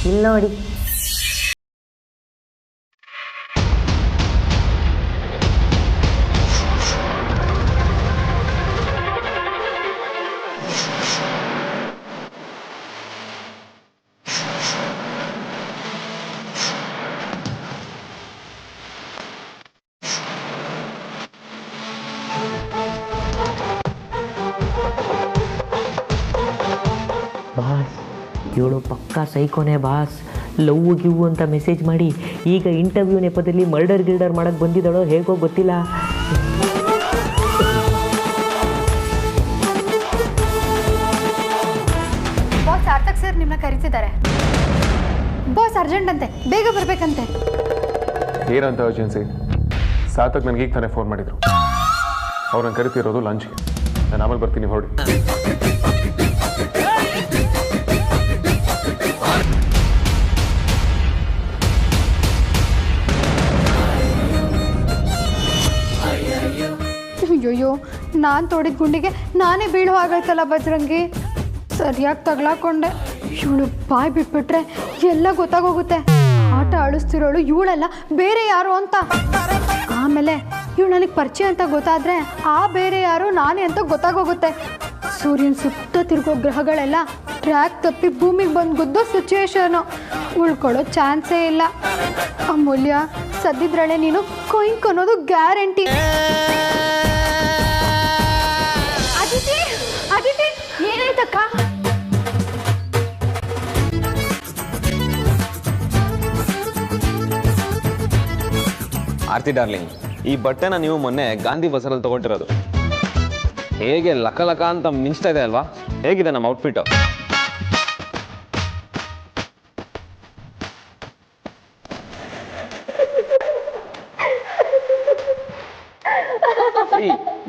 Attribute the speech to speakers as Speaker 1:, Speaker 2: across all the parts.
Speaker 1: ಇಲ್ಲಿ ನೋಡಿ. ಬಾಸ್, ಇವಳು ಪಕ್ಕಾ ಸೈಕೋನೆ ಬಾಸ್. ಲವ್ ಗಿವ್ ಅಂತ ಮೆಸೇಜ್ ಮಾಡಿ ಈಗ ಇಂಟರ್ವ್ಯೂ ನೆಪದಲ್ಲಿ ಮರ್ಡರ್ ಗಿಲ್ಡರ್ ಮಾಡಕ್ಕೆ ಬಂದಿದ್ದಾಳೋ ಹೇಗೋ ಗೊತ್ತಿಲ್ಲ.
Speaker 2: ಬಾಸ್, ಸಾರ್ಥಕ್ ಸರ್ ನಿಮ್ಮನ್ನ ಕರೀತಿದ್ದಾರೆ. ಬಾಸ್ ಅರ್ಜೆಂಟ್ ಅಂತೆ, ಬೇಗ ಬರ್ಬೇಕಂತೆ.
Speaker 3: ಏನಂತ ಅರ್ಜೆನ್ಸಿ? ಸಾರ್ಥಕ್ ನನಗೆ ಈಗ ತಾನೇ ಫೋನ್ ಮಾಡಿದ್ರು. ಅವ್ರನ್ನ ಕರಿತಿರೋದು ಲಂಚ್ಗೆ. ನಾನು ಆಮೇಲೆ ಬರ್ತೀನಿ, ಹೊರಡಿ.
Speaker 2: ಅಯ್ಯೋ, ನಾನು ತೋಡಿದ ಗುಂಡಿಗೆ ನಾನೇ ಬೀಳೋ ಆಗೈತಲ್ಲ ಬಜ್ರಂಗಿ. ಸರಿಯಾಗಿ ತಗ್ಲಾಕೊಂಡೆ. ಇವಳು ಬಾಯ್ ಬಿಟ್ಬಿಟ್ರೆ ಎಲ್ಲ ಗೊತ್ತಾಗೋಗುತ್ತೆ. ಆಟ ಆಡಿಸ್ತಿರೋಳು ಇವಳಲ್ಲ, ಬೇರೆ ಯಾರು ಅಂತ. ಆಮೇಲೆ ಇವಳು ನನಗೆ ಪರಿಚಯ ಅಂತ ಗೊತ್ತಾದರೆ ಆ ಬೇರೆ ಯಾರು ನಾನೇ ಅಂತ ಗೊತ್ತಾಗೋಗುತ್ತೆ. ಸೂರ್ಯನ ಸುತ್ತ ತಿರುಗೋ ಗ್ರಹಗಳೆಲ್ಲ ಟ್ರ್ಯಾಕ್ ತಪ್ಪಿ ಭೂಮಿಗೆ ಬಂದು ಗುದ್ದೋ ಸಿಚುವೇಶನು. ಉಳ್ಕೊಳ್ಳೋ ಚಾನ್ಸೇ ಇಲ್ಲ. ಅಮೂಲ್ಯ, ಸದ್ದಿದ್ರಳೆ ನೀನು ಕೊಯ್ಕ್ ಅನ್ನೋದು ಗ್ಯಾರಂಟಿ. ಅದಿತಿ, ಏನಾಯ್ತಕ್ಕ?
Speaker 4: ಆರ್ತಿ ಡಾರ್ಲಿಂಗ್, ಈ ಬಟ್ಟೆನ ನೀವು ಮೊನ್ನೆ ಗಾಂಧಿ ಬಜಾರಲ್ಲಿ ತಗೊಂಡಿರೋದು. ಹೇಗೆ ಲಕ ಲಕ ಅಂತ ಮಿಂಚ್ತಾ ಇದೆ ಅಲ್ವಾ? ಹೇಗಿದೆ ನಮ್ಮ ಔಟ್ಫಿಟ್?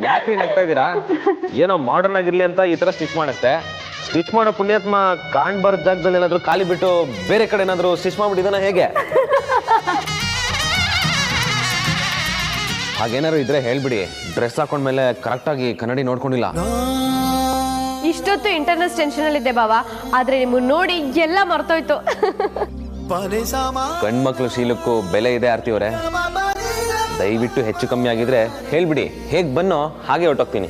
Speaker 4: ಯಾಕೆ ನಗ್ತಾ ಇದ್ದೀರಾ? ಏನೋ ಮಾಡರ್ನ್ ಆಗಿರ್ಲಿ ಅಂತ ಈ ತರ ಸ್ಟಿಚ್ ಮಾಡುತ್ತೆ. ಸ್ಟಿಚ್ ಮಾಡೋ ಪುಣ್ಯಾತ್ಮ ಕಾಣ್ಬಾರ್ದ ಜಾಗದಲ್ಲಿ ಏನಾದ್ರು ಖಾಲಿ ಬಿಟ್ಟು ಬೇರೆ ಕಡೆ ಏನಾದ್ರು ಸ್ಟಿಚ್ ಮಾಡ್ಬಿಟ್ಟಿದಾನ ಹೇಗೆ? ಹಾಗೇನಾದ್ರು ಇದ್ರೆ ಹೇಳ್ಬಿಡಿ. ಡ್ರೆಸ್ ಹಾಕೊಂಡ್ಮೇಲೆ ಕರೆಕ್ಟಾಗಿ ಕನ್ನಡಿ ನೋಡ್ಕೊಂಡಿಲ್ಲ.
Speaker 5: ಇಷ್ಟೊತ್ತು ಇಂಟರ್ನಲ್ ಟೆನ್ಷನ್ ಅಲ್ಲಿ ಇದ್ದೆ ಬಾವಾ, ಆದ್ರೆ ನಿಮ್ಮನ್ನ ನೋಡಿ ಎಲ್ಲ ಮರ್ತೋಯ್ತು.
Speaker 4: ಗಂಡ್ಮಕ್ಳು ಶೀಲಕ್ಕೂ ಬೆಲೆ ಇದೆ ಆರ್ತಿ ಅವರೇ. ದಯವಿಟ್ಟು ಹೆಚ್ಚು ಕಮ್ಮಿ ಆಗಿದ್ರೆ ಹೇಳ್ಬಿಡಿ, ಹೇಗ್ ಬನ್ನೋ ಹಾಗೆ ಹೊಟ್ಟೋಗ್ತೀನಿ.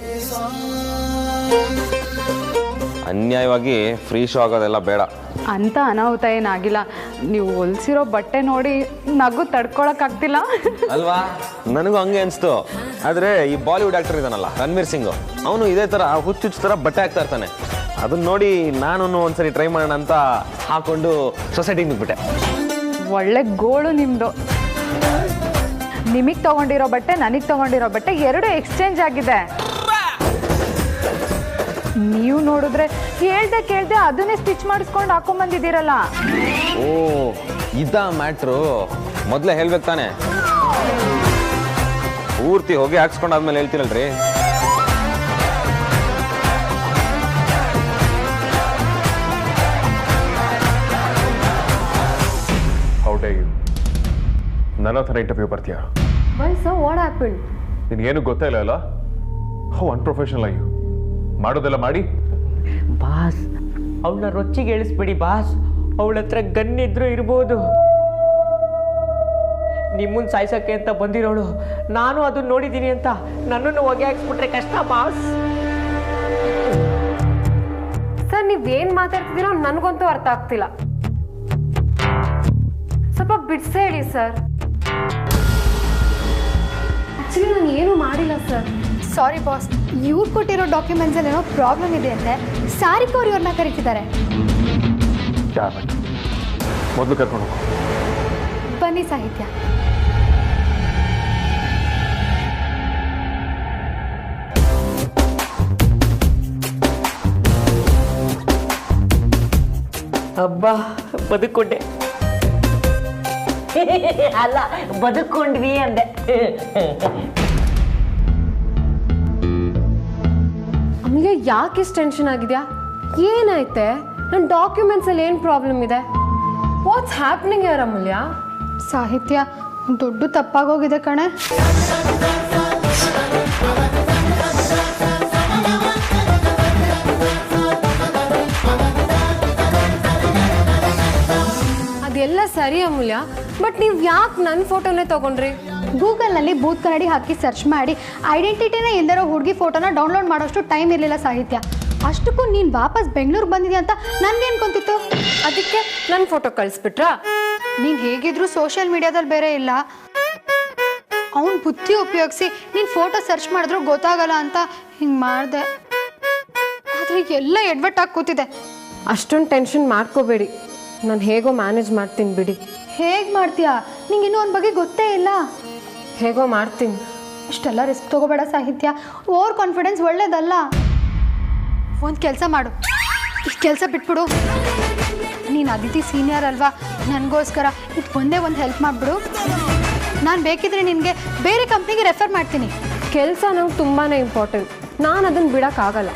Speaker 4: ಅನ್ಯಾಯವಾಗಿ ಫ್ರೀ ಶೋ ಆಗೋದೆಲ್ಲ ಬೇಡ.
Speaker 6: ಅಂತ ಅನಾಹುತ ಏನಾಗಿಲ್ಲ. ನೀವು ಹೊಲ್ಸಿರೋ ಬಟ್ಟೆ ನೋಡಿ ನಗು ತಡ್ಕೊಳಕ್ಕಾಗ್ತಿಲ್ಲ
Speaker 4: ಅಲ್ವಾ? ನನಗೂ ಹಂಗೆ ಅನ್ಸ್ತು. ಆದ್ರೆ ಈ ಬಾಲಿವುಡ್ ಆಕ್ಟರ್ ಇದಾನಲ್ಲ ರಣವೀರ್ ಸಿಂಗ್, ಅವನು ಇದೇ ತರ ಹುಚ್ಚುಚ್ಚು ತರ ಬಟ್ಟೆ ಹಾಕ್ತಾ ಇರ್ತಾನೆ. ಅದನ್ನ ನೋಡಿ ನಾನು ಒಂದ್ಸರಿ ಟ್ರೈ ಮಾಡೋಣ ಅಂತ ಹಾಕೊಂಡು ಸೊಸೈಟಿಗೆ ನಿಂತ್ಬಿಟ್ಟೆ.
Speaker 6: ಒಳ್ಳೆ ಗೋಳು ನಿಮ್ದು. ನಿಮಗೆ ತಗೊಂಡಿರೋ ಬಟ್ಟೆ, ನನಗೆ ತಗೊಂಡಿರೋ ಬಟ್ಟೆ ಎರಡು ಎಕ್ಸ್ಚೇಂಜ್ ಆಗಿದೆ. ನೀವು ನೋಡಿದ್ರೆ ಕೇಳ್ದೆ ಅದನ್ನೇ ಸ್ಟಿಚ್ ಮಾಡಿಸ್ಕೊಂಡು ಹಾಕೊಂಡ್ಬಂದಿದ್ದೀರಲ್ಲ.
Speaker 4: ಓ, ಇದ ಮ್ಯಾಟ್ರು? ಮೊದ್ಲೇ ಹೇಳ್ಬೇಕು ತಾನೆ. ಪೂರ್ತಿ ಹೊಗೆ ಹಾಕ್ಸ್ಕೊಂಡಾದ್ಮೇಲೆ ಹೇಳ್ತೀರಲ್ರಿ.
Speaker 3: ನನ್ನ ಹತ್ರ ಇಂಟರ್ವ್ಯೂ ಬರ್ತೀಯಾ? ನಿನ್ಗೇನು ಗೊತ್ತೇ ಇಲ್ಲ ಅಲ್ಲ? ಹೌ ಅನ್ಪ್ರೊಫೆಷನಲ್ ಆಗಿ ಮಾಡೋದೆಲ್ಲ ಮಾಡಿ.
Speaker 1: ಬಾಸ್, ಅವಳನ್ನ ರೊಚ್ಚಿಗೆ ಇಳಿಸ್ಬಿಡಿ ಬಾಸ್. ಅವಳ ಹತ್ರ ಗನ್ ಇದ್ರೂ ಇರ್ಬೋದು. ನಿಮ್ಮನ್ನ ಸಾಯ್ಸಕ್ಕೆ ಅಂತ ಬಂದಿರೋಳು. ನಾನು ಅದನ್ನ ನೋಡಿದ್ದೀನಿ ಅಂತ ನನ್ನನ್ನು ಹೊಗೆ ಹಾಕ್ಸ್ಬಿಟ್ರೆ ಕಷ್ಟ ಬಾಸ್.
Speaker 5: ಸರ್, ನೀವೇನ್ ಮಾತಾಡ್ತಿದ್ದೀರೋ ನನಗಂತೂ ಅರ್ಥ ಆಗ್ತಿಲ್ಲ. ಸ್ವಲ್ಪ ಬಿಡ್ಸೇ ಹೇಳಿ ಸರ್. ಆಕ್ಚುಲಿ ನಾನು ಏನು ಮಾಡಿಲ್ಲ ಸರ್.
Speaker 2: ಸಾರಿ ಬಾಸ್, ಇವ್ರು ಕೊಟ್ಟಿರೋ ಡಾಕ್ಯುಮೆಂಟ್ಸ್ ಅಲ್ಲಿ ಏನೋ ಪ್ರಾಬ್ಲಮ್ ಇದೆ ಅಂತೆ. ಸಾರಿಕಾ ಅವ್ರು ಇವ್ರನ್ನ ಕರೀತಿದ್ದಾರೆ.
Speaker 3: ಮೊದಲು ಕರ್ಕೊಂಡು ಹೋಗು.
Speaker 2: ಬನ್ನಿ ಸಾಹಿತ್ಯ.
Speaker 1: ಅಬ್ಬಾ, ಬದುಕೊಂಡೆ. ಅಲ್ಲ, ಬದುಕೊಂಡ್ವಿ ಅಂದೆ.
Speaker 5: ಅಮ್ಮಗೆ ಯಾಕೆ ಇಷ್ಟು ಟೆನ್ಷನ್ ಆಗಿದ್ಯಾ? ಏನಾಯ್ತೆ? ನನ್ನ ಡಾಕ್ಯುಮೆಂಟ್ಸ್ ಅಲ್ಲಿ ಏನು ಪ್ರಾಬ್ಲಮ್ ಇದೆ? ವಾಟ್ಸ್ ಹ್ಯಾಪನಿಂಗ್ ಯಾರ ಅಮೂಲ್ಯ?
Speaker 2: ಸಾಹಿತ್ಯ, ದೊಡ್ಡ ತಪ್ಪಾಗೋಗಿದೆ ಕಣೆ.
Speaker 5: ಅದೆಲ್ಲ ಸರಿ ಅಮೂಲ್ಯ, ಬಟ್ ನೀವು ಯಾಕೆ ನನ್ನ ಫೋಟೋನೇ ತೊಗೊಂಡ್ರಿ?
Speaker 2: ಗೂಗಲ್ನಲ್ಲಿ ಬೂತ್ ಕನ್ನಡಿ ಹಾಕಿ ಸರ್ಚ್ ಮಾಡಿ ಐಡೆಂಟಿಟಿನೇ ಇಲ್ದಿರೋ ಹುಡುಗಿ ಫೋಟೋನ ಡೌನ್ಲೋಡ್ ಮಾಡೋಷ್ಟು ಟೈಮ್ ಇರಲಿಲ್ಲ ಸಾಹಿತ್ಯ. ಅಷ್ಟಕ್ಕೂ ನೀನು ವಾಪಸ್ ಬೆಂಗಳೂರು ಬಂದಿದ್ಯಾ ಅಂತ ನನಗೆ ಅನ್ಕೊಂತಿತ್ತು.
Speaker 5: ಅದಕ್ಕೆ ನನ್ನ ಫೋಟೋ ಕಳಿಸ್ಬಿಟ್ರಾ?
Speaker 2: ನೀನು ಹೇಗಿದ್ರು ಸೋಷಿಯಲ್ ಮೀಡಿಯಾದಲ್ಲಿ ಬೇರೆ ಇಲ್ಲ, ಅವನು ಬುದ್ಧಿ ಉಪಯೋಗಿಸಿ ನೀನು ಫೋಟೋ ಸರ್ಚ್ ಮಾಡಿದ್ರು ಗೊತ್ತಾಗಲ್ಲ ಅಂತ ಹಿಂಗೆ ಮಾಡಿದೆ. ಆದರೆ ಎಲ್ಲ ಎಡ್ವರ್ಟ್ ಆಗಿ ಕೂತಿದೆ.
Speaker 5: ಅಷ್ಟೊಂದು ಟೆನ್ಷನ್ ಮಾಡ್ಕೋಬೇಡಿ, ನಾನು ಹೇಗೋ ಮ್ಯಾನೇಜ್ ಮಾಡ್ತೀನಿ ಬಿಡಿ.
Speaker 2: ಹೇಗೆ ಮಾಡ್ತೀಯಾ? ನಿಂಗೆ ಇನ್ನೂ ಅವನ ಬಗ್ಗೆ ಗೊತ್ತೇ ಇಲ್ಲ.
Speaker 5: ಹೇಗೋ ಮಾಡ್ತೀನಿ.
Speaker 2: ಅಷ್ಟೆಲ್ಲ ರಿಸ್ಕ್ ತೊಗೋಬೇಡ ಸಾಹಿತ್ಯ, ಓವರ್ ಕಾನ್ಫಿಡೆನ್ಸ್ ಒಳ್ಳೇದಲ್ಲ. ಒಂದು ಕೆಲಸ ಮಾಡು, ಈ ಕೆಲಸ ಬಿಟ್ಬಿಡು. ನೀನು ಅದಿತಿ ಸೀನಿಯರ್ ಅಲ್ವಾ, ನನಗೋಸ್ಕರ ಇದು ಒಂದೇ ಒಂದು ಹೆಲ್ಪ್ ಮಾಡಿಬಿಡು. ನಾನು ಬೇಕಿದ್ರೆ ನಿನಗೆ ಬೇರೆ ಕಂಪ್ನಿಗೆ ರೆಫರ್ ಮಾಡ್ತೀನಿ.
Speaker 5: ಕೆಲಸ ನಂಗೆ ತುಂಬಾ ಇಂಪಾರ್ಟೆಂಟ್, ನಾನು ಅದನ್ನು ಬಿಡೋಕ್ಕಾಗಲ್ಲ.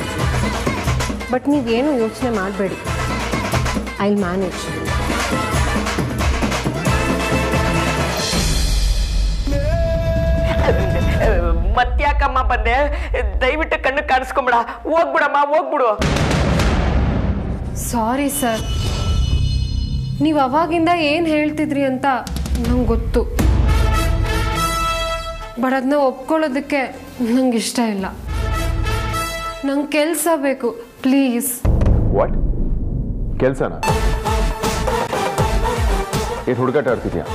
Speaker 5: ಬಟ್ ನೀವೇನು ಯೋಚನೆ ಮಾಡಬೇಡಿ, ಐ ವಿಲ್ ಮ್ಯಾನೇಜ್.
Speaker 1: ಮತ್ತ್ಯಾಕಮ್ಮ ಬಂದೆ? ದಯವಿಟ್ಟು ಕಣ್ಣು ಕಾಣಿಸ್ಕೊಂಬಿಡ, ಹೋಗ್ಬಿಡಮ್ಮ, ಹೋಗ್ಬಿಡು.
Speaker 5: ಸಾರಿ ಸರ್, ನೀವು ಅವಾಗಿಂದ ಏನು ಹೇಳ್ತಿದ್ರಿ ಅಂತ ನಂಗೆ ಗೊತ್ತು. ಬಟ್ ಅದನ್ನ ಒಪ್ಕೊಳ್ಳೋದಕ್ಕೆ ನಂಗೆ ಇಷ್ಟ ಇಲ್ಲ. ನಂಗೆ ಕೆಲಸ ಬೇಕು, ಪ್ಲೀಸ್.
Speaker 3: ವಾಟ್ ಕೆಲಸನ? ಏನು ಹುಡುಗಾಟ ಆಡ್ತಿದ್ಯಾ?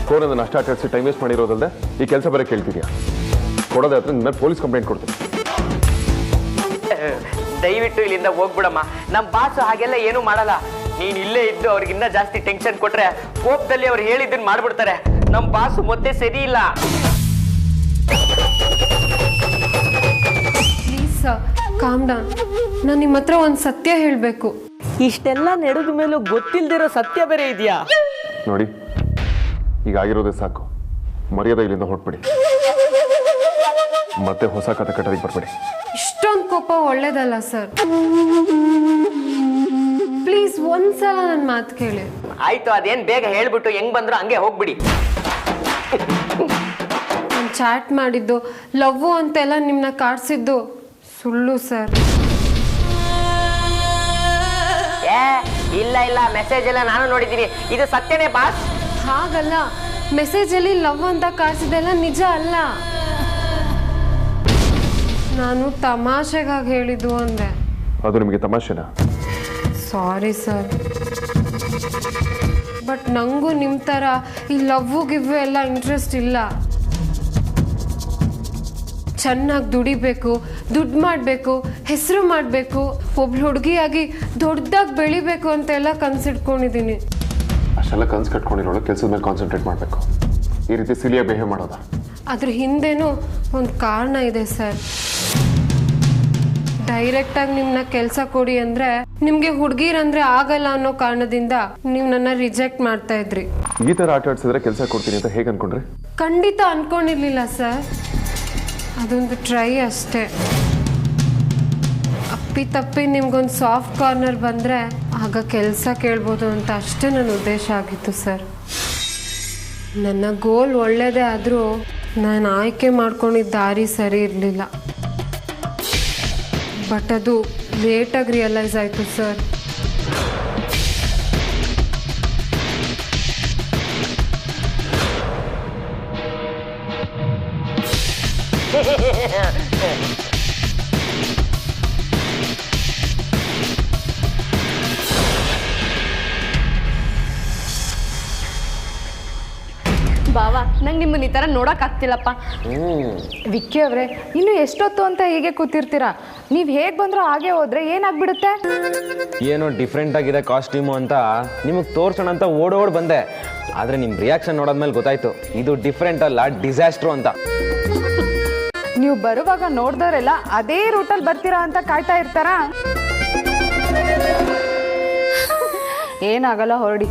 Speaker 3: ಫೋನನ್ನು ನಷ್ಟ ಆಟಾಡಿಸಿ ಟೈಮ್ ವೇಸ್ಟ್ ಮಾಡಿರೋದಲ್ಲದೆ ಈ ಕೆಲಸ ಬರೋಕ್ಕೆ ಕೇಳ್ತಿದ್ಯಾ? ಕೊಡೋದೇ ಹತ್ರ ನಿನ್ನ ಪೊಲೀಸ್ ಕಂಪ್ಲೇಂಟ್ ಕೊಡ್ತೀನಿ.
Speaker 1: ದಯವಿಟ್ಟು ಇಲ್ಲಿಂದ ಹೋಗ್ಬಿಡಮ್ಮ. ನಮ್ಮ ಬಾಸು ಹಾಗೆಲ್ಲ ಏನೂ ಮಾಡಲ್ಲ. ನೀನು ಇಲ್ಲೇ ಇದ್ದು ಅವ್ರಿಗಿನ್ನ ಜಾಸ್ತಿ ಟೆನ್ಷನ್ ಕೊಟ್ರೆ ಕೋಪದಲ್ಲಿ ಅವ್ರು ಹೇಳಿದ್ದನ್ನು ಮಾಡ್ಬಿಡ್ತಾರೆ. ನಮ್ಮ ಬಾಸು ಮತ್ತೆ ಸರಿ ಇಲ್ಲ.
Speaker 5: Please sir, calm down. ನಾನು ನಿಮ್ಮ ಹತ್ರ ಒಂದು ಸತ್ಯ ಹೇಳಬೇಕು.
Speaker 1: ಇಷ್ಟೆಲ್ಲ ನಡೆದ ಮೇಲೂ ಗೊತ್ತಿಲ್ದಿರೋ ಸತ್ಯ ಬೇರೆ ಇದೆಯಾ?
Speaker 3: ನೋಡಿ, ಈಗ ಆಗಿರೋದೇ ಸಾಕು. ಮರ್ಯಾದೆ ಇಲ್ಲಿಂದ ಹೊರಟ್ಬಿಡಿ, ಮತ್ತೆ ಹೊಸ ಕಥೆ ಕಟ್ಟೋದಕ್ಕೆ ಬರ್ಬೇಡಿ.
Speaker 5: ಇಷ್ಟೊಂದು ಕೋಪ ಒಳ್ಳೇದಲ್ಲ ಸರ್. ಪ್ಲೀಸ್ ಒಂದ್ಸಲ ನನ್ನ ಮಾತು ಕೇಳಿ.
Speaker 1: ಆಯ್ತು, ಅದೇನು ಬೇಗ ಹೇಳ್ಬಿಟ್ಟು ಹೆಂಗ್ ಬಂದ್ರು ಹಂಗೆ ಹೋಗ್ಬಿಡಿ.
Speaker 5: ನಾನು ಚಾಟ್ ಮಾಡಿದ್ದು, ಲವ್ವು ಅಂತೆಲ್ಲ ನಿಮ್ಮನ್ನ ಕಾಡ್ಸಿದ್ದು ಸುಳ್ಳು ಸರ್.
Speaker 1: ಇಲ್ಲ ಇಲ್ಲ, ಮೆಸೇಜ್ ಎಲ್ಲ ನಾನು ನೋಡಿದ್ದೀನಿ, ಇದು ಸತ್ಯನೇ ಬಾಸ್.
Speaker 5: ಹಾಗಲ್ಲ, ಮೆಸೇಜಲ್ಲಿ ಲವ್ ಅಂತ ಕಾಡ್ಸಿದ್ದೆಲ್ಲ ನಿಜ ಅಲ್ಲ. ನಾನು ತಮಾಷೆಗಾಗಿ ಹೇಳಿದ್ದು ಅಂದೆ.
Speaker 3: ಅದು ನಿಮಗೆ ತಮಾಷೆನಾ?
Speaker 5: ಸಾರಿ ಸರ್, ಬಟ್ ನನಗೂ ನಿಮ್ಮ ಥರ ಈ ಲವ್ವು ಗಿವ್ವು ಎಲ್ಲ ಇಂಟ್ರೆಸ್ಟ್ ಇಲ್ಲ. ಚೆನ್ನಾಗಿ ದುಡಿಬೇಕು, ದುಡ್ಡು ಮಾಡಬೇಕು, ಹೆಸರು ಮಾಡಬೇಕು, ಒಬ್ಳು ಹುಡುಗಿಯಾಗಿ ದೊಡ್ಡದಾಗಿ ಬೆಳಿಬೇಕು ಅಂತೆಲ್ಲ ಕನ್ಸಿಟ್ಕೊಂಡಿದ್ದೀನಿ.
Speaker 3: ಅಷ್ಟೆಲ್ಲ ಕನ್ಸು ಕಟ್ಕೊಂಡಿರೋಳು ಕೆಲಸದ ಮೇಲೆ ಕಾನ್ಸಂಟ್ರೇಟ್ ಮಾಡಬೇಕು. ಈ ರೀತಿ ಸಿಲಿಯಾಗಿ ಬಿಹೇವ್ ಮಾಡೋದಾ?
Speaker 5: ಅದ್ರ ಹಿಂದೆನೂ ಒಂದು ಕಾರಣ ಇದೆ ಸರ್. ಡೈರೆಕ್ಟಾಗಿ ನಿಮ್ಮನ್ನ ಕೆಲಸ ಕೊಡಿ ಅಂದರೆ ನಿಮಗೆ ಹುಡುಗಿರಂದ್ರೆ ಆಗಲ್ಲ ಅನ್ನೋ ಕಾರಣದಿಂದ ನೀವು ನನ್ನ ರಿಜೆಕ್ಟ್ ಮಾಡ್ತಾ ಇದ್ರಿ.
Speaker 3: ಈ ಥರ ಆಟ ಆಡ್ಸಿದ್ರೆ ಕೆಲಸ ಕೊಡ್ತೀನಿ ಅಂತ ಹೇಗೆ ಅನ್ಕೊಂಡ್ರಿ?
Speaker 5: ಖಂಡಿತ ಅನ್ಕೊಂಡಿರ್ಲಿಲ್ಲ ಸರ್, ಅದೊಂದು ಟ್ರೈ ಅಷ್ಟೇ. ಅಪ್ಪಿ ತಪ್ಪಿ ನಿಮ್ಗೊಂದು ಸಾಫ್ಟ್ ಕಾರ್ನರ್ ಬಂದರೆ ಆಗ ಕೆಲಸ ಕೇಳ್ಬೋದು ಅಂತ ಅಷ್ಟೇ ನನ್ನ ಉದ್ದೇಶ ಆಗಿತ್ತು ಸರ್. ನನ್ನ ಗೋಲ್ ಒಳ್ಳೆಯದೇ ಆದರೂ ನಾನು ಆಯ್ಕೆ ಮಾಡ್ಕೊಂಡಿದ್ದ ದಾರಿ ಸರಿ ಇರಲಿಲ್ಲ. ಬಟ್ ಅದು ಲೇಟಾಗಿ ರಿಯಲೈಸ್ ಆಯಿತು ಸರ್.
Speaker 6: ಬಾವ, ನಂಗೆ ನಿಮ್ಮನ್ನ ಈ ಥರ ನೋಡೋಕ್ಕಾಗ್ತಿಲ್ಲಪ್ಪ. ವಿಕ್ಕಿ ಅವರೇ, ಇನ್ನು ಎಷ್ಟೊತ್ತು ಅಂತ ಹೀಗೆ ಕೂತಿರ್ತೀರಾ? ನೀವು ಹೇಗೆ ಬಂದರೂ ಹಾಗೆ ಹೋದ್ರೆ ಏನಾಗ್ಬಿಡುತ್ತೆ?
Speaker 4: ಏನೋ ಡಿಫ್ರೆಂಟ್ ಆಗಿದೆ ಕಾಸ್ಟ್ಯೂಮು ಅಂತ ನಿಮಗೆ ತೋರ್ಸೋಣ ಅಂತ ಓಡೋಡ್ ಬಂದೆ. ಆದರೆ ನಿಮ್ಮ ರಿಯಾಕ್ಷನ್ ನೋಡೋದ್ಮೇಲೆ ಗೊತ್ತಾಯ್ತು ಇದು ಡಿಫ್ರೆಂಟ್ ಅಲ್ಲ, ಡಿಸಾಸ್ಟ್ರು ಅಂತ.
Speaker 6: ನೀವು ಬರುವಾಗ ನೋಡ್ದವರೆಲ್ಲ ಅದೇ ರೂಟಲ್ಲಿ ಬರ್ತೀರಾ ಅಂತ ಕಾಯ್ತಾ ಇರ್ತಾರಾ? ಏನಾಗಲ್ಲ, ಹೊರಡಿ.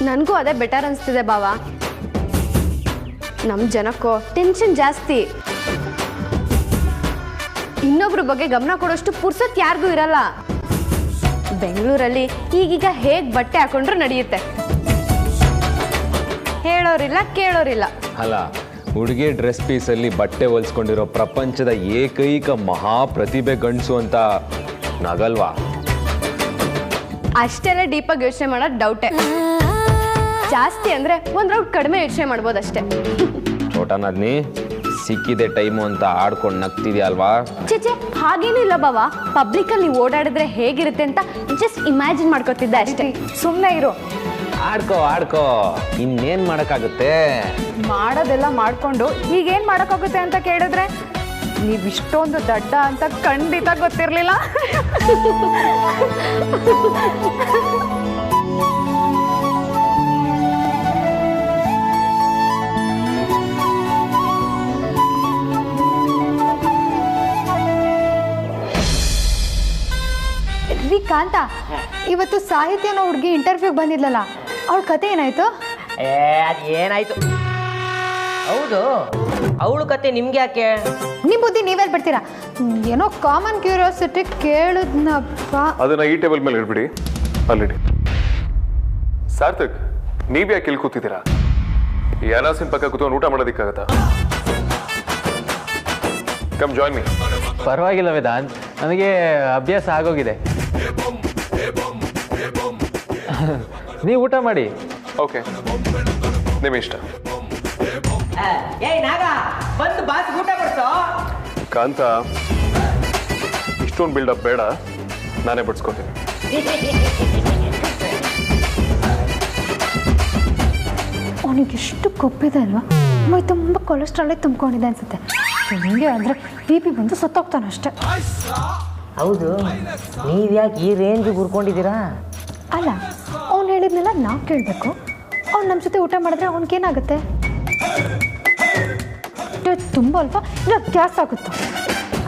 Speaker 7: ನನಗೂ ಅದೇ ಬೆಟರ್ ಅನಿಸ್ತಿದೆ ಬಾವ. ನಮ್ಮ ಜನಕ್ಕೂ ಟೆನ್ಷನ್ ಜಾಸ್ತಿ. ಇನ್ನೊಬ್ರ ಬಗ್ಗೆ ಗಮನ ಕೊಡೋಷ್ಟು ಪುರ್ಸತ್ ಯಾರಿಗೂ ಇರಲ್ಲ. ಬೆಂಗಳೂರಲ್ಲಿ ಈಗೀಗ ಹೇಗೆ ಬಟ್ಟೆ ಹಾಕೊಂಡ್ರು ನಡೆಯುತ್ತೆ. ಹೇಳೋರಿಲ್ಲ, ಕೇಳೋರಿಲ್ಲ.
Speaker 4: ಅಲ್ಲ, ಹುಡುಗಿ ಡ್ರೆಸ್ ಪೀಸಲ್ಲಿ ಬಟ್ಟೆ ಹೊಲ್ಸ್ಕೊಂಡಿರೋ ಪ್ರಪಂಚದ ಏಕೈಕ ಮಹಾ ಪ್ರತಿಭೆ ಗಂಡಸು ಅಂತ ನಗಲ್ವಾ?
Speaker 7: ಅಷ್ಟೆಲ್ಲ ಡೀಪಾಗಿ ಯೋಚನೆ ಮಾಡೋದು ಡೌಟೇ. ಜಾಸ್ತಿ ಅಂದರೆ ಒಂದು ರೌಂಡ್ ಕಡಿಮೆ ಯೋಚನೆ ಮಾಡ್ಬೋದಷ್ಟೇ.
Speaker 4: ಛೋಟಾ ನಾದ್ನಿ, ಸಿಕ್ಕಿದೆ ಟೈಮು ಅಂತ ಆಡ್ಕೊಂಡು ನಗ್ತಿದ್ಯಾ ಅಲ್ವಾ?
Speaker 7: ಚೇಚೆ ಹಾಗೇನೂ ಇಲ್ಲ ಬಾವ. ಪಬ್ಲಿಕಲ್ಲಿ ನೀವು ಓಡಾಡಿದ್ರೆ ಹೇಗಿರುತ್ತೆ ಅಂತ ಜಸ್ಟ್ ಇಮ್ಯಾಜಿನ್ ಮಾಡ್ಕೊತಿದ್ದೆ ಅಷ್ಟೇ.
Speaker 6: ಸುಮ್ಮನೆ ಇರು.
Speaker 4: ಆಡ್ಕೋ ಇನ್ನೇನ್ ಮಾಡಕ್ಕಾಗುತ್ತೆ?
Speaker 6: ಮಾಡೋದೆಲ್ಲ ಮಾಡ್ಕೊಂಡು ಹೀಗೇನು ಮಾಡೋಕ್ಕಾಗುತ್ತೆ ಅಂತ ಕೇಳಿದ್ರೆ ನೀವು ಇಷ್ಟೊಂದು ದಡ್ಡ ಅಂತ ಖಂಡಿತ ಗೊತ್ತಿರಲಿಲ್ಲ.
Speaker 2: ಕಾಂತ, ಇವತ್ತು ಸಾಹಿತ್ಯ ಅನ್ನೋ ಹುಡುಗಿ ಇಂಟರ್ವ್ಯೂಗೆ ಬಂದಿದ್ಲಲ್ಲ, ಅವಳ ಕತೆ ಏನಾಯ್ತು?
Speaker 1: ಅದು ಏನಾಯ್ತು? ಹೌದು, ಅವಳು ಕತೆ ನಿಮ್ಗೆ ಯಾಕೆ?
Speaker 2: ನಿಮ್ಮ ಬುದ್ಧಿ ನೀವೆಲ್ಲಿ ಬಿಡ್ತೀರಾ? ಏನೋ ಕಾಮನ್ ಕ್ಯೂರಿಯಾಸಿಟಿ ಕೇಳಿದ್ನಪ್ಪ.
Speaker 3: ಅದನ್ನ ಈ ಟೇಬಲ್ ಮೇಲೆ ಇಡ್ಬಿಡಿ, ಅಲ್ಲಿಡಿ. ಸಾರ್ಥಕ್, ನೀವ್ ಯಾಕೆ ಇಲ್ಲಿ ಕೂತಿದ್ದೀರಾ? ಯಾರಾಸಿನ ಪಕ್ಕ ಕೂತ್ಕೊಂಡು ಊಟ ಮಾಡೋದಿಕ್ಕಾಗತ್ತಾ? Come join me.
Speaker 8: ಪರವಾಗಿಲ್ಲ ವೇದಾಂತ್, ನನಗೆ ಅಭ್ಯಾಸ ಆಗೋಗಿದೆ. ನೀವು ಊಟ ಮಾಡಿ.
Speaker 3: ಓಕೆ, ನಿಮ್ಮ ಇಷ್ಟ. ಕಾಂತ, ಇಷ್ಟೊಂದು ಬಿಲ್ಡಪ್ ಬೇಡ, ನಾನೇ ಬಡ್ಸ್ಕೊತೀನಿ.
Speaker 2: ಅವನಿಗೆ ಎಷ್ಟು ಕೊಬ್ಬಿದೆ ಅಲ್ವಾ? ಮೈ ತುಂಬ ಕೊಲೆಸ್ಟ್ರಾಲೇ ತುಂಬ್ಕೊಂಡಿದೆ ಅನ್ಸುತ್ತೆ. ಹಿಂಗೆ ಅಂದರೆ ಬಿ ಪಿ ಬಂದು ಸತ್ತೋಗ್ತಾನೆ ಅಷ್ಟೆ.
Speaker 1: ಹೌದು, ನೀವು ಯಾಕೆ ಈ ರೇಂಜಿಗೆ ಹುರ್ಕೊಂಡಿದ್ದೀರಾ?
Speaker 2: ಅಲ್ಲ, ಅವ್ನು ಹೇಳಿದ್ನೆಲ್ಲ ನಾವು ಕೇಳಬೇಕು. ಅವ್ನು ನಮ್ಮ ಜೊತೆ ಊಟ ಮಾಡಿದ್ರೆ ಅವ್ನಿಗೇನಾಗುತ್ತೆ? ತುಂಬ ಅಲ್ವಾ, ಇಲ್ಲ ಗ್ಯಾಸ್ ಆಗುತ್ತೆ.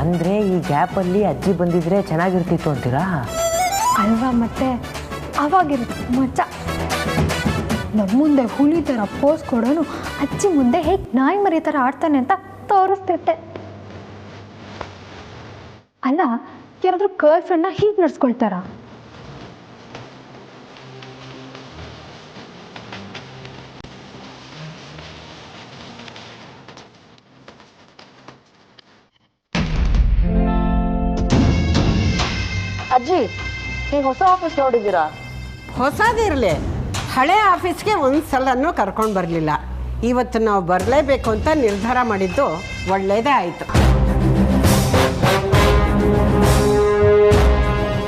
Speaker 1: ಅಂದರೆ ಈ ಗ್ಯಾಪಲ್ಲಿ ಅಜ್ಜಿ ಬಂದಿದ್ರೆ ಚೆನ್ನಾಗಿರ್ತಿತ್ತು ಅಂತೀರಾ?
Speaker 2: ಅಲ್ವಾ, ಮತ್ತೆ ಅವಾಗಿರುತ್ತೆ ಮಜಾ. ನಮ್ಮ ಮುಂದೆ ಹುಲಿ ಥರ ಪೋಸ್ ಕೊಡೋನು ಅಜ್ಜಿ ಮುಂದೆ ಹೇಗೆ ನಾಯಿ ಮರಿ ಥರ ಆಡ್ತಾನೆ ಅಂತ ತೋರಿಸ್ತಿದ್ದೆ. ಅಲ್ಲ, ಯಾರಾದರೂ ಗರ್ಲ್ ಫ್ರೆಂಡ್ನ ಹೀಗೆ ನಡ್ಸ್ಕೊಳ್ತಾರ?
Speaker 9: ಅಜ್ಜಿ, ನೀವು ಹೊಸ ಆಫೀಸ್ ನೋಡಿದ್ದೀರಾ?
Speaker 10: ಹೊಸದಿರಲಿ, ಹಳೆ ಆಫೀಸ್ಗೆ ಒಂದು ಸಲನೂ ಕರ್ಕೊಂಡು ಬರಲಿಲ್ಲ. ಇವತ್ತು ನಾವು ಬರಲೇಬೇಕು ಅಂತ ನಿರ್ಧಾರ ಮಾಡಿದ್ದು ಒಳ್ಳೆಯದೇ ಆಯಿತು.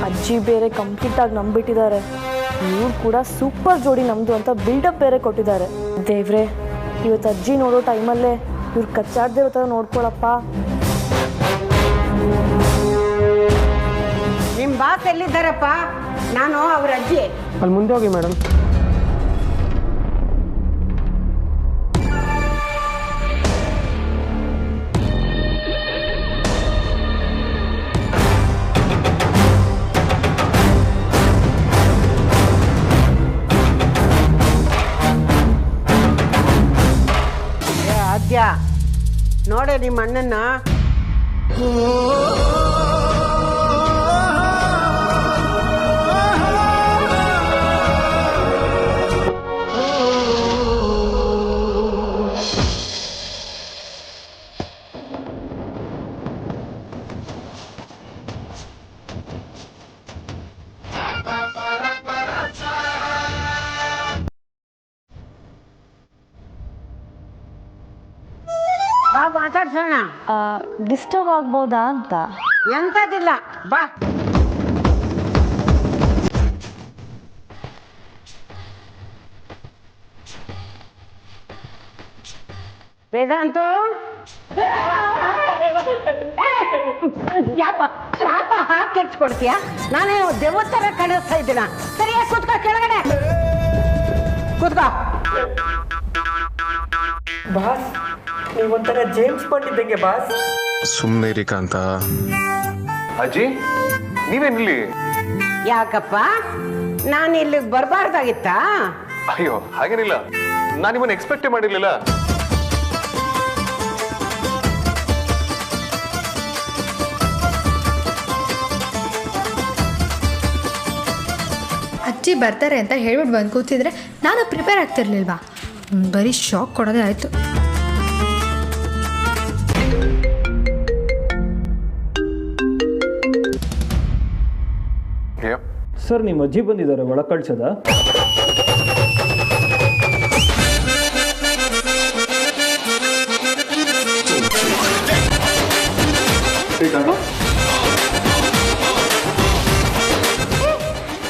Speaker 9: ಅಜ್ಜಿ ಬೇರೆ ಕಂಪ್ಲೀಟಾಗಿ ನಂಬಿಟ್ಟಿದ್ದಾರೆ. ಇವ್ರು ಕೂಡ ಸೂಪರ್ ಜೋಡಿ ನಮ್ಮದು ಅಂತ ಬಿಲ್ಡಪ್ ಬೇರೆ ಕೊಟ್ಟಿದ್ದಾರೆ. ದೇವ್ರೆ, ಇವತ್ತು ಅಜ್ಜಿ ನೋಡೋ ಟೈಮಲ್ಲೇ ಇವ್ರು ಕಚ್ಚಾಡ್ದೇ ಇರೋ ಥರ ನೋಡ್ಕೊಳಪ್ಪ.
Speaker 10: ನಿಮ್ಮ ಬಾಸ್ ಎಲ್ಲಿದ್ದಾರಪ್ಪ? ನಾನು ಅವ್ರ ಅಜ್ಜಿ.
Speaker 8: ಅಲ್ಲಿ ಮುಂದೆ ಹೋಗಿ ಮೇಡಮ್.
Speaker 10: ಆದ್ಯ, ನೋಡೆ ನಿಮ್ಮ ಅಣ್ಣನ್ನ. ಬಾ ಮಾತಾಡ್ಸೋಣ.
Speaker 9: ಡಿಸ್ಟರ್ಬ್ ಆಗ್ಬೋದಾ ಅಂತ?
Speaker 10: ಎಂಥದಿಲ್ಲ, ಬಾ. ವೇದಾಂತು, ಶಾಪ ಹಾಕಿಡ್ಸ್ಕೊಡ್ತೀಯ? ನಾನೇ ದೇವ ಥರ ಕಾಣಿಸ್ತಾ ಇದ್ದೀನ. ಸರಿಯಾಗಿ ಕೂತ್ಕೋ, ಕೆಳಗಡೆ ಕೂತ್ಕೋ.
Speaker 1: ಬಾಸ್, ನೀವೊಂಥರ ಜೇಮ್ಸ್ ಬಾಂಡ್ ಇದ್ದಂಗೆ ಬಾಸ್.
Speaker 3: ಸುಮ್ಮನೆ ಇರಿ ಕಾಂತ. ಅಜ್ಜಿ, ನೀವೇನಿಲ್ಲಿ?
Speaker 10: ಯಾಕಪ್ಪ, ನಾನು ಇಲ್ಲಿಗೆ ಬರಬಾರ್ದಾಗಿತ್ತಾ?
Speaker 3: ಅಯ್ಯೋ, ಹಾಗೇನಿಲ್ಲ. ನಾನು ನಿಮ್ಮನ್ನು ಎಕ್ಸ್ಪೆಕ್ಟೇ ಮಾಡಿರ್ಲಿಲ್ಲ.
Speaker 2: ಅಜ್ಜಿ ಬರ್ತಾರೆ ಅಂತ ಹೇಳ್ಬಿಟ್ಟು ಬಂದು ಕೂತಿದ್ರೆ ನಾನು ಪ್ರಿಪೇರ್ ಆಗ್ತಿರ್ಲಿಲ್ವಾ? ಬರೀ ಶಾಕ್ ಕೊಡೋದೇ ಆಯಿತು.
Speaker 11: ಸರ್ ನಿಮ್ಮ ಅಜ್ಜಿ ಬಂದಿದ್ದಾರೆ ಒಳಗೆ ಕಳ್ಸದ?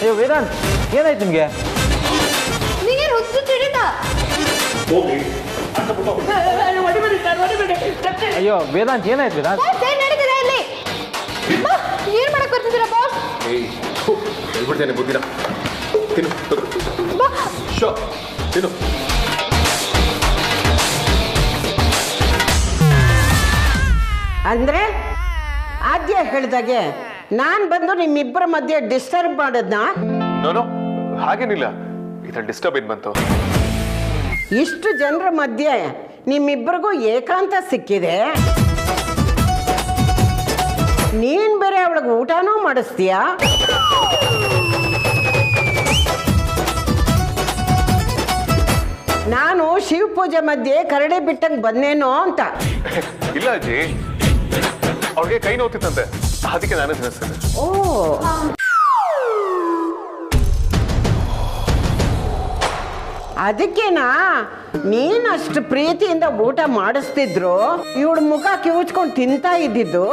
Speaker 8: ಅಯ್ಯೋ ವೇದಾಂತ್, ಏನಾಯ್ತು ನಿಮಗೆ? ಅಯ್ಯೋ ವೇದಾಂತ್, ಏನಾಯ್ತು ವೇದಾಂತ್?
Speaker 2: ಏನ್ ಮಾಡಕ್ ಬರ್ತಿದ್ದೀರಾ ಬಾಸ್?
Speaker 3: ಹೇಳ್ಬಿಡ್ತೇನೆ ಬುದ್ಧಿನ. ತಿನ್ನು ಶೋ ತಿನ್ನು.
Speaker 10: ಅಂದ್ರೆ ಆದ್ಯ ಹೇಳ್ದಾಗೆ ನಾನು ಬಂದು ನಿಮ್ಮಿಬ್ಬರ ಮಧ್ಯೆ ಡಿಸ್ಟರ್ಬ್ ಮಾಡೋದ್ನ?
Speaker 3: ನೋನೋ, ಹಾಗೇನಿಲ್ಲ. ಇದರ ಡಿಸ್ಟರ್ಬ್ ಏನ್ ಬಂತು?
Speaker 10: ಇಷ್ಟು ಜನರ ಮಧ್ಯೆ ನಿಮ್ಮಿಬ್ಬರಿಗೂ ಏಕಾಂತ ಸಿಕ್ಕಿದೆ. ನೀನ್ ಬೇರೆ ಅವಳಿಗೆ ಊಟನೂ ಮಾಡಿಸ್ತೀಯಾ? ನಾನು ಶಿವ ಪೂಜೆ ಮಧ್ಯೆ ಕರಡಿ ಬಿಟ್ಟಂಗೆ ಬಂದೇನೋ ಅಂತ.
Speaker 3: ಇಲ್ಲ ಅಜ್ಜಿ, ಅವ್ಳಿಗೆ ಕೈ ನೋವ್ತಿತ್ತಂತೆ, ಅದಕ್ಕೆ ನಾನೇ ತಿನ್ನಿಸ್ತೇನೆ.
Speaker 10: ಓ, ಅದಕ್ಕೇನಾ ನೀನ್ ಅಷ್ಟು ಪ್ರೀತಿಯಿಂದ ಊಟ ಮಾಡಿಸ್ತಿದ್ರು ಇವಳ ಮುಖ ಕಿವುಚ್ಕೊಂಡು ತಿಂತಾ ಇದ್ದಿದ್ದು?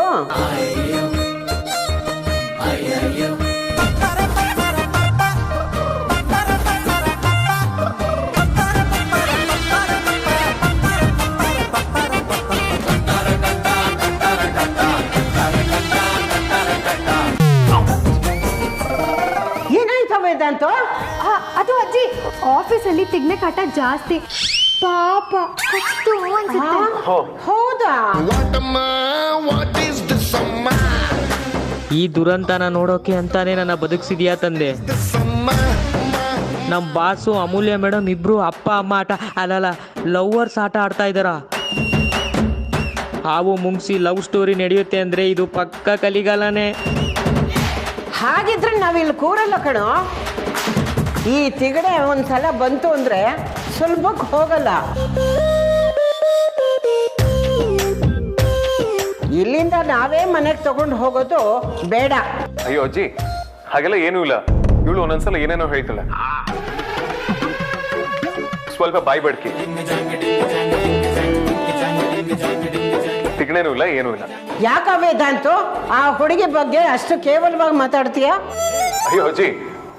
Speaker 10: ಏನಾಯ್ತು ವೇದಾಂತ?
Speaker 2: ಅದು ಅಜ್ಜಿ, ಆಫೀಸಲ್ಲಿ ತಿಗ್ನೆ ಕಾಟ ಜಾಸ್ತಿ, ಪಾಪ ಕಚ್ತು ಅನ್ಸುತ್ತೆ.
Speaker 10: ಹೌದಾ?
Speaker 1: ಈ ದುರಂತನ ನೋಡೋಕೆ ಅಂತಾನೆ ನನ್ನ ಬದುಕಿಸಿದ್ಯಾ ತಂದೆ. ನಮ್ಮ ಬಾಸು ಅಮೂಲ್ಯ ಮೇಡಮ್ ಇಬ್ರು ಅಪ್ಪ ಅಮ್ಮ ಆಟ ಅಲ್ಲಲ್ಲ ಲವ್ವರ್ಸ್ ಆಟ ಆಡ್ತಾ ಇದ್ದಾರ. ಹಾವು ಮುಂಗ್ಸಿ ಲವ್ ಸ್ಟೋರಿ ನಡೆಯುತ್ತೆ ಅಂದ್ರೆ ಇದು ಪಕ್ಕ ಕಲಿಗಾಲನೇ.
Speaker 10: ಹಾಗಿದ್ರೆ ನಾವಿಲ್ಲಿ ಕೂರಲ್ಲ ಕಣೋ. ಈ ತಿಗಡೆ ಒಂದ್ಸಲ ಬಂತು ಅಂದ್ರೆ ಸುಲಭಕ್ಕೆ ಹೋಗಲ್ಲ. ಇಲ್ಲಿಂದ ನಾವೇ ಮನೆಗೆ ತಗೊಂಡು ಹೋಗೋದು ಬೇಡ.
Speaker 3: ಅಯ್ಯೋ ಅಜ್ಜಿ, ಹಾಗೆಲ್ಲ ಏನೂ ಇಲ್ಲ. ಇವಳು ಒಂದೊಂದ್ಸಲ ಏನೇನೋ ಹೇಳ್ತಾಳೆ. ಸ್ವಲ್ಪ ಬಾಯಿ ಬಡ್ಕಿ. ತಿಗಣೆನೂ ಇಲ್ಲ, ಏನೂ ಇಲ್ಲ.
Speaker 10: ಯಾಕ ವೇದಾಂತು ಆ ಹುಡುಗಿ ಬಗ್ಗೆ ಅಷ್ಟು ಕೇವಲವಾಗಿ ಮಾತಾಡ್ತೀಯ?
Speaker 3: ಅಯ್ಯೋ ಅಜ್ಜಿ,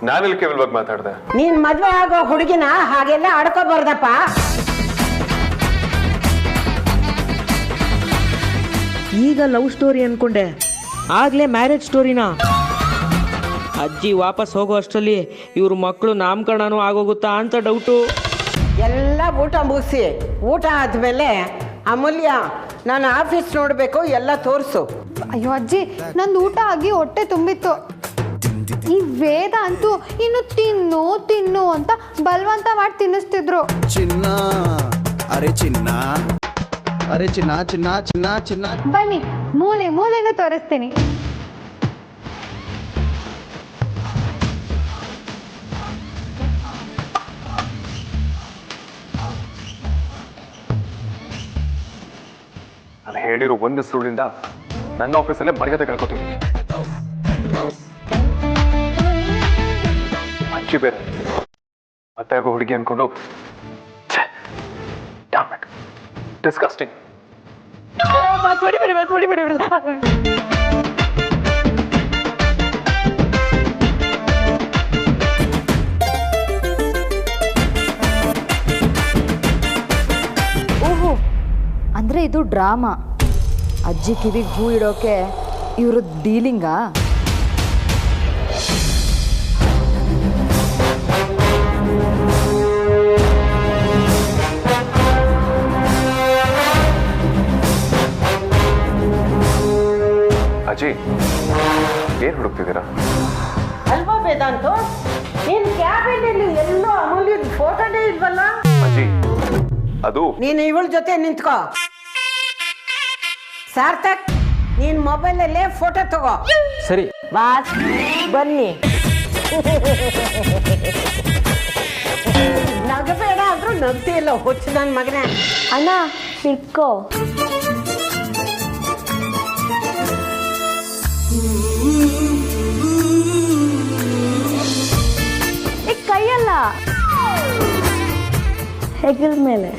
Speaker 3: ನಾನೆಲ್ಲಿ ಕೇವಲವಾಗಿ ಮಾತಾಡ್ದೆ?
Speaker 10: ನೀನ್ ಮದ್ವೆ ಆಗೋ ಹುಡುಗಿನ ಹಾಗೆಲ್ಲ ಆಡ್ಕೋಬಾರ್ದಪ್ಪ.
Speaker 1: ಈಗ ಲವ್ ಸ್ಟೋರಿ ಅನ್ಕೊಂಡೆ, ಆಗ್ಲೇ ಮ್ಯಾರೇಜ್ ಸ್ಟೋರಿನಾ? ಅಜ್ಜಿ ವಾಪಸ್ ಹೋಗೋ ಅಷ್ಟರಲ್ಲಿ ಇವ್ರ ಮಕ್ಕಳು ನಾಮಕರಣನೂ ಆಗೋಗುತ್ತಾ ಅಂತ ಡೌಟು.
Speaker 10: ಎಲ್ಲ ಊಟ ಮುಗಿಸಿ ಊಟ ಆದ್ಮೇಲೆ ಅಮೂಲ್ಯ ನಾನು ಆಫೀಸ್ ನೋಡ್ಬೇಕು, ಎಲ್ಲ ತೋರಿಸು.
Speaker 2: ಅಯ್ಯೋ ಅಜ್ಜಿ, ನಂದು ಊಟ ಆಗಿ ಹೊಟ್ಟೆ ತುಂಬಿತ್ತು. ಈ ವೇದ ಅಂತೂ ಇನ್ನು ತಿನ್ನು ತಿನ್ನು ಅಂತ ಬಲವಂತ ಮಾಡಿ ತಿನ್ನಿಸ್ತಿದ್ರು.
Speaker 12: ಚಿನ್ನ ಅರೆ ಚಿನ್ನ, ಅರೆ ಚಿನ್ನ ಚಿನ್ನ ಚಿನ್ನ ಚಿನ್ನ.
Speaker 2: ಬನ್ನಿ, ಮೂಲೆನೂ ತೋರಿಸ್ತೀನಿ.
Speaker 3: ನಾನು ಹೇಳಿರೋ ಒಂದು ಸುಳ್ಳಿಂದ ನನ್ನ ಆಫೀಸಲ್ಲೇ ಮರ್ಯಾದೆ ಕಳ್ಕೊತೀನಿ. ಅಜ್ಜಿ ಬೇರೆ ಮತ್ತೆ ಆಗೋ ಹುಡುಗಿ ಅನ್ಕೊಂಡು ಡಿಸ್ಕಸ್ಟಿಂಗ್.
Speaker 9: ಓಹೋ, ಅಂದ್ರೆ ಇದು ಡ್ರಾಮಾ. ಅಜ್ಜಿ ಕಿವಿಗೆ ಹೂ ಇಡೋಕೆ ಇವರು ಡೀಲಿಂಗಾ?
Speaker 3: ಅಜ್ಜಿ, ಏನ್ ಹುಡುಕ್ತಿದ್ದೀರಾ?
Speaker 10: ಅಲ್ವಾ ವೇದಾಂತು, ನೀನ್ ಕ್ಯಾಬಿನಲ್ಲಿ ಎಲ್ಲೋ ಅಮೂಲ್ಯದ ಫೋಟೋನೇ ಇಲ್ವಲ್ಲ?
Speaker 3: ಅಜ್ಜಿ, ಅದು
Speaker 10: ನೀನು ಇವಳ ಜೊತೆ ನಿಂತ್ಕೋ. ಸಾರ್ಥಕ್, ನೀನ್ ಮೊಬೈಲಲ್ಲೇ ಫೋಟೋ ತಗೋ.
Speaker 8: ಸರಿ
Speaker 9: ಬಾಸ್ ಬನ್ನಿ.
Speaker 10: ನಗಬೇಡ ಅಂದ್ರೂ ನಗ್ತಿಲ್ಲ, ಹುಚ್ಚು ನನ್ನ ಮಗನೇ.
Speaker 9: ಅಣ್ಣ ಹಿಡ್ಕೋ. ಹೆಗಲ ಮೇಲೆ